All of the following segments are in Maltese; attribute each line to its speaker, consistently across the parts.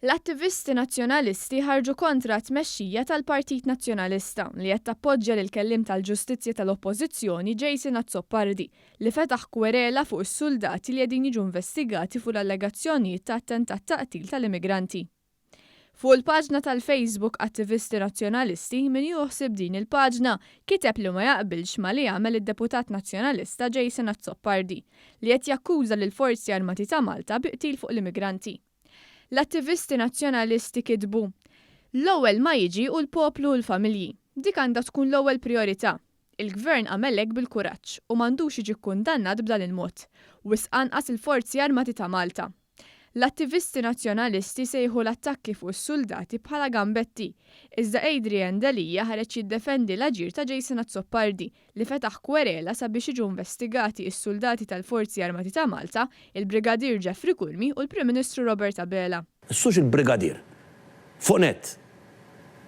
Speaker 1: L-attivisti nazzjonalisti ħarġu kontra t-tmexxija tal-Partit Nazzjonalista li qed tappoġġja lil kellim tal-Ġustizzja tal-Oppożizzjoni Jason Azzopardi li fetaħ kwerela fuq is-soldati li qegħdin jiġu investigati fuq l-allegazzjonijiet ta' attentat taqtil tal-immigranti. Fuq il-paġna tal-Facebook Attivisti Nazzjonalisti min joħsib din il-paġna kiteb li ma jaqbilx ma li jagħmel id-Deputat Nazzjonalista Jason Azzopardi li qed jakkuża lil Forzi Armati ta' Malta biqtil fuq l-immigranti. L-attivisti nazzjonalisti kitbu l-ewwel ma jiġi u l-poplu u l-familji. Dik għandha tkun l-ewwel priorità. Il-Gvern għamellek bil-kuraġġ u m'għandux jiġi kkundannat b'dan il-mod. Wisq anqas il-Forzi Armati ta' Malta. L-attivisti nazzjonalisti sejħu l-attakki fuq is-soldati bħala gambetti. Iżda Adrian Dalija ħareġ jiddefendi l-aġir ta' Jason Azzopardi li fetaħ kwerela sabiex jiġu investigati is-soldati tal-Forzi Armati ta' Malta, il-Brigadier Jeffrey Kulmi u l-Prim Ministru Robert Abela.
Speaker 2: Sux il-Brigadier fuq net.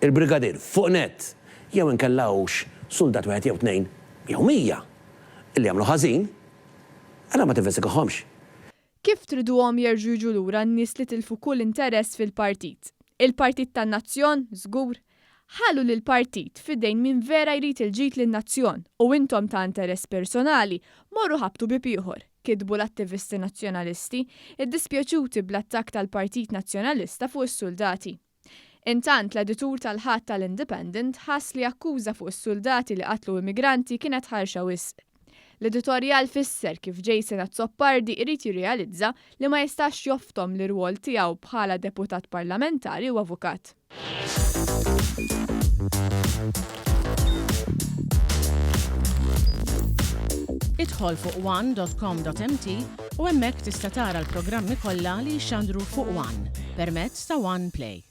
Speaker 2: Il-Brigadier fuq net. Jew inkellawx soldat wieħed jew tnejn jew mija illi jagħmlu ħażin, għala ma tivestigahomx.
Speaker 1: Kif triduhom jerġgħu jiġu lura n-nies li tilfu kull interess fil-partit? Il-Partit tan-Nazzjon, żgur? Ħallu lil partit fidejn min vera jrid il-ġid lin-nazzjon u intom ta' interess personali morru ħabtu bib ieħor, kitbu l-attivisti nazzjonalisti iddispjaċuti bl-attakk tal-Partit Nazzjonalista fuq is-soldati. Intant l-editur tal-ħadd tal-Independent ħass li akkuża fuq is-soldati li qatlu immigranti kienet ħarxa wisq. L-editorjal fisser kif Jason Azzopardi irid jirrealizza li ma jistax joftom l-irwol tiegħu bħala deputat parlamentari u avukat.
Speaker 3: Idħol fuq one.com.mt u hemmhekk tista' tara l-programmi kollha li jxandru fuq One permezz ta' One Play.